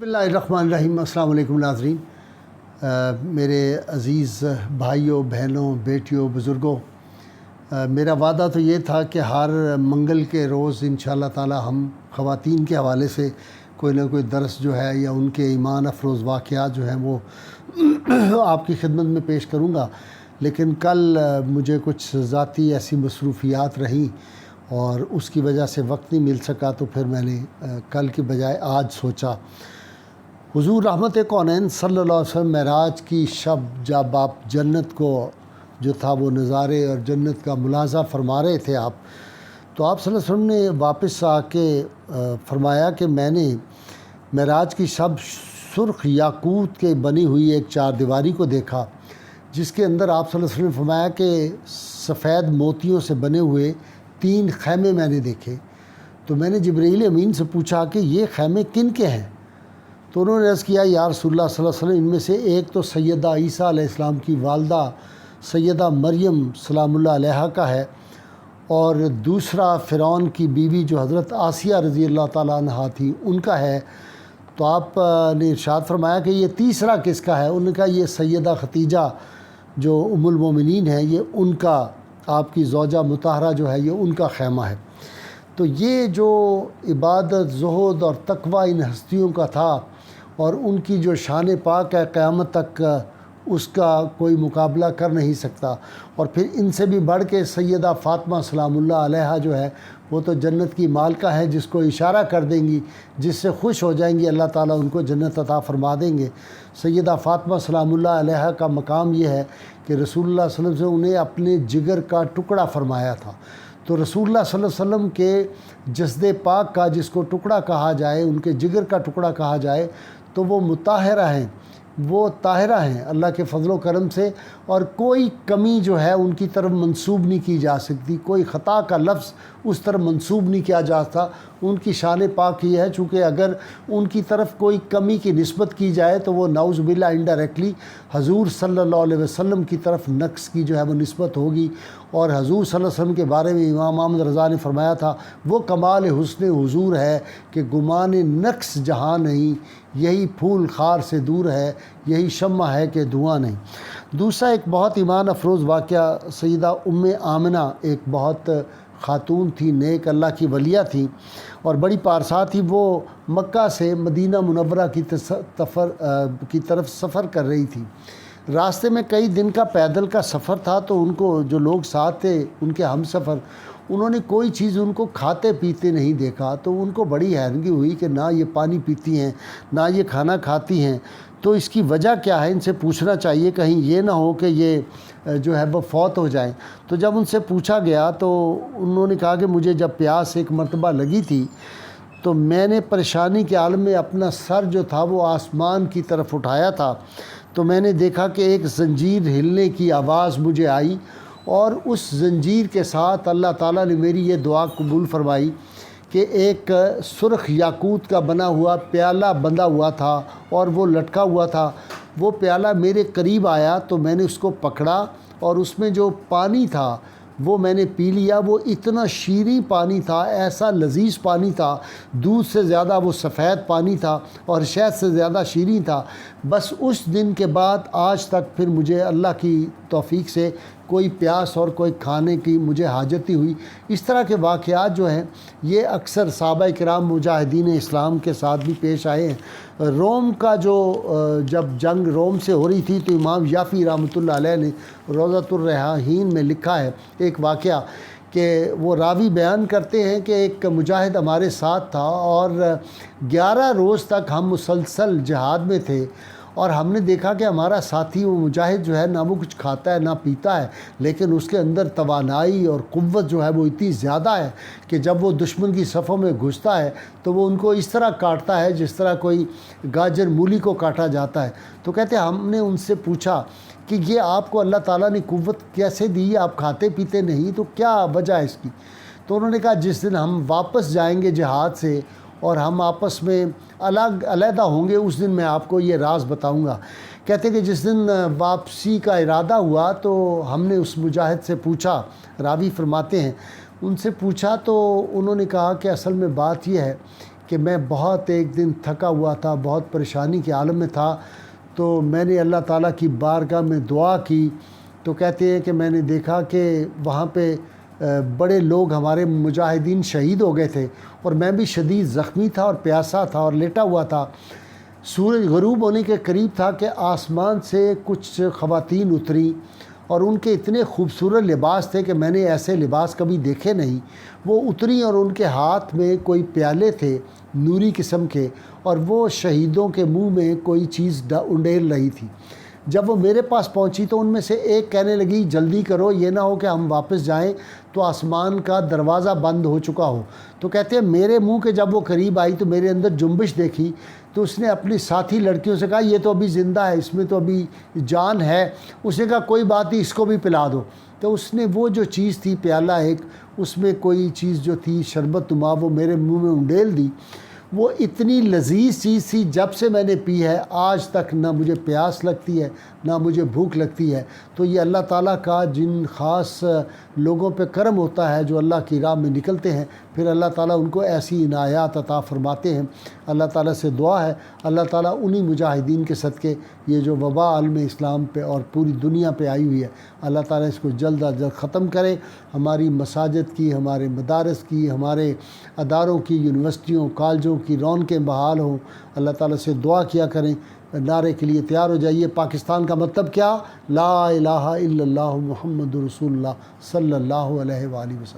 بسم اللہ الرحمن الرحیم۔ السلام علیکم ناظرین، میرے عزیز بھائیوں، بہنوں، بیٹیوں، بزرگوں، میرا وعدہ تو یہ تھا کہ ہر منگل کے روز انشاءاللہ تعالی ہم خواتین کے حوالے سے کوئی نہ کوئی درس جو ہے یا ان کے ایمان افروز واقعات جو ہیں وہ آپ کی خدمت میں پیش کروں گا، لیکن کل مجھے کچھ ذاتی ایسی مصروفیات رہیں اور اس کی وجہ سے وقت نہیں مل سکا، تو پھر میں نے کل کی بجائے آج سوچا۔ حضور رحمت کونین صلی اللہ علیہ وسلم معراج کی شب جب آپ جنت کو جو تھا وہ نظارے اور جنت کا ملاحظہ فرما رہے تھے تو آپ صلی اللہ علیہ وسلم نے واپس آ کے فرمایا کہ میں نے معراج کی شب سرخ یاقوت کے بنی ہوئی ایک چار دیواری کو دیکھا، جس کے اندر آپ صلی اللہ علیہ وسلم نے فرمایا کہ سفید موتیوں سے بنے ہوئے 3 خیمے میں نے دیکھے۔ تو میں نے جبرائیل امین سے پوچھا کہ یہ خیمے کن کے ہیں؟ تو انہوں نے عرض کیا، یا رسول اللہ صلی اللہ علیہ وسلم، ان میں سے ایک تو سیدہ عیسیٰ علیہ السلام کی والدہ سیدہ مریم سلام اللہ علیہا کا ہے، اور دوسرا فرعون کی بیوی جو حضرت آسیہ رضی اللہ تعالیٰ عنہا تھی ان کا ہے۔ تو آپ نے ارشاد فرمایا کہ یہ تیسرا کس کا ہے؟ انہوں نے کہا یہ سیدہ ختیجہ جو ام المومنین ہیں، یہ ان کا، آپ کی زوجہ مطہرہ جو ہے، یہ ان کا خیمہ ہے۔ تو یہ جو عبادت، زہد اور تقوی ان ہستیوں کا تھا، اور ان کی جو شان پاک ہے قیامت تک اس کا کوئی مقابلہ کر نہیں سکتا۔ اور پھر ان سے بھی بڑھ کے سیدہ فاطمہ سلام اللہ علیہا جو ہے، وہ تو جنت کی مالکہ ہے، جس کو اشارہ کر دیں گی، جس سے خوش ہو جائیں گی، اللہ تعالیٰ ان کو جنت عطا فرما دیں گے۔ سیدہ فاطمہ سلام اللہ علیہا کا مقام یہ ہے کہ رسول اللہ صلی اللہ علیہ وسلم سے انہیں اپنے جگر کا ٹکڑا فرمایا تھا۔ تو رسول اللہ صلی اللہ علیہ وسلم کے جسد پاک کا، جس کو ٹکڑا کہا جائے، ان کے جگر کا ٹکڑا کہا جائے، تو وہ مطہرہ ہیں، وہ طاہرہ ہیں اللہ کے فضل و کرم سے، اور کوئی کمی جو ہے ان کی طرف منسوب نہیں کی جا سکتی، کوئی خطا کا لفظ اس طرف منسوب نہیں کیا جا سکتا۔ ان کی شان پاک یہ ہے، چونکہ اگر ان کی طرف کوئی کمی کی نسبت کی جائے تو وہ نعوذ باللہ انڈائریکٹلی حضور صلی اللہ علیہ وسلم کی طرف نقص کی جو ہے وہ نسبت ہوگی۔ اور حضور صلی اللہ علیہ وسلم کے بارے میں امام احمد رضا نے فرمایا تھا، وہ کمال حسن حضور ہے کہ گمان نقص جہاں نہیں، یہی پھول خار سے دور ہے، یہی شمع ہے کہ دھواں نہیں۔ دوسرا ایک بہت ایمان افروز واقعہ، سیدہ ام آمنہ ایک بہت خاتون تھی، نیک اللہ کی ولیہ تھی اور بڑی پارسا تھی۔ وہ مکہ سے مدینہ منورہ کی طرف سفر کر رہی تھی۔ راستے میں کئی دن کا پیدل کا سفر تھا، تو ان کو جو لوگ ساتھ تھے، ان کے ہم سفر، انہوں نے کوئی چیز ان کو کھاتے پیتے نہیں دیکھا۔ تو ان کو بڑی حیرانگی ہوئی کہ نہ یہ پانی پیتی ہیں، نہ یہ کھانا کھاتی ہیں، تو اس کی وجہ کیا ہے؟ ان سے پوچھنا چاہیے، کہیں یہ نہ ہو کہ یہ جو ہے وہ فوت ہو جائیں۔ تو جب ان سے پوچھا گیا تو انہوں نے کہا کہ مجھے جب پیاس ایک مرتبہ لگی تھی تو میں نے پریشانی کے عالم میں اپنا سر جو تھا وہ آسمان کی طرف اٹھایا تھا، تو میں نے دیکھا کہ ایک زنجیر ہلنے کی آواز مجھے آئی، اور اس زنجیر کے ساتھ اللہ تعالیٰ نے میری یہ دعا قبول فرمائی کہ ایک سرخ یاقوت کا بنا ہوا پیالہ بندھا ہوا تھا اور وہ لٹکا ہوا تھا۔ وہ پیالہ میرے قریب آیا تو میں نے اس کو پکڑا، اور اس میں جو پانی تھا وہ میں نے پی لیا۔ وہ اتنا شیریں پانی تھا، ایسا لذیذ پانی تھا، دودھ سے زیادہ وہ سفید پانی تھا اور شہد سے زیادہ شیریں تھا۔ بس اس دن کے بعد آج تک پھر مجھے اللہ کی توفیق سے کوئی پیاس اور کوئی کھانے کی مجھے حاجت نہیں ہوئی۔ اس طرح کے واقعات جو ہیں یہ اکثر صحابہ کرام مجاہدین اسلام کے ساتھ بھی پیش آئے ہیں۔ روم کا جب جنگ روم سے ہو رہی تھی تو امام یافی رحمۃ اللہ علیہ نے روضۃ الریاحین میں لکھا ہے ایک واقعہ کہ وہ راوی بیان کرتے ہیں کہ ایک مجاہد ہمارے ساتھ تھا، اور 11 روز تک ہم مسلسل جہاد میں تھے، اور ہم نے دیکھا کہ ہمارا ساتھی وہ مجاہد جو ہے نہ وہ کچھ کھاتا ہے نہ پیتا ہے، لیکن اس کے اندر توانائی اور قوت جو ہے وہ اتنی زیادہ ہے کہ جب وہ دشمن کی صفوں میں گھستا ہے تو وہ ان کو اس طرح کاٹتا ہے جس طرح کوئی گاجر مولی کو کاٹا جاتا ہے۔ تو کہتے ہیں ہم نے ان سے پوچھا کہ یہ آپ کو اللہ تعالیٰ نے قوت کیسے دی؟ آپ کھاتے پیتے نہیں، تو کیا وجہ ہے اس کی؟ تو انہوں نے کہا جس دن ہم واپس جائیں گے جہاد سے اور ہم آپس میں علیحدہ ہوں گے، اس دن میں آپ کو یہ راز بتاؤں گا۔ کہتے کہ جس دن واپسی کا ارادہ ہوا تو ہم نے اس مجاہد سے پوچھا، راوی فرماتے ہیں ان سے پوچھا، تو انہوں نے کہا کہ اصل میں بات یہ ہے کہ میں بہت ایک دن تھکا ہوا تھا، بہت پریشانی کے عالم میں تھا، تو میں نے اللہ تعالیٰ کی بارگاہ میں دعا کی، تو کہتے ہیں کہ میں نے دیکھا کہ وہاں پہ بڑے لوگ ہمارے مجاہدین شہید ہو گئے تھے، اور میں بھی شدید زخمی تھا اور پیاسا تھا اور لیٹا ہوا تھا۔ سورج غروب ہونے کے قریب تھا کہ آسمان سے کچھ خواتین اتریں، اور ان کے اتنے خوبصورت لباس تھے کہ میں نے ایسے لباس کبھی دیکھے نہیں۔ وہ اتریں اور ان کے ہاتھ میں کوئی پیالے تھے نوری قسم کے، اور وہ شہیدوں کے منہ میں کوئی چیز انڈیل رہی تھی۔ جب وہ میرے پاس پہنچی تو ان میں سے ایک کہنے لگی جلدی کرو، یہ نہ ہو کہ ہم واپس جائیں تو آسمان کا دروازہ بند ہو چکا ہو۔ تو کہتے ہیں میرے منہ کے جب وہ قریب آئی تو میرے اندر جنبش دیکھی، تو اس نے اپنی ساتھی لڑکیوں سے کہا یہ تو ابھی زندہ ہے، اس میں تو ابھی جان ہے۔ اس نے کہا کوئی بات نہیں، اس کو بھی پلا دو۔ تو اس نے وہ جو چیز تھی پیالہ ایک، اس میں کوئی چیز جو تھی شربت نما، وہ میرے منہ میں انڈیل دی۔ وہ اتنی لذیذ چیز تھی، جب سے میں نے پی ہے آج تک نہ مجھے پیاس لگتی ہے نہ مجھے بھوک لگتی ہے۔ تو یہ اللہ تعالیٰ کا جن خاص لوگوں پہ کرم ہوتا ہے جو اللہ کی راہ میں نکلتے ہیں، پھر اللہ تعالیٰ ان کو ایسی عنایات عطا فرماتے ہیں۔ اللہ تعالیٰ سے دعا ہے اللہ تعالیٰ انہی مجاہدین کے صدقے یہ جو وبا عالم اسلام پہ اور پوری دنیا پہ آئی ہوئی ہے، اللہ تعالیٰ اس کو جلد از جلد ختم کرے۔ ہماری مساجد کی، ہمارے مدارس کی، ہمارے اداروں کی، یونیورسٹیوں کالجوں کی رونقیں بحال ہوں۔ اللہ تعالیٰ سے دعا کیا کریں، نعرے کے لیے تیار ہو جائیے۔ پاکستان کا مطلب کیا؟ لا الہ الا اللہ محمد رسول اللہ صلی اللہ علیہ وآلہ وسلم۔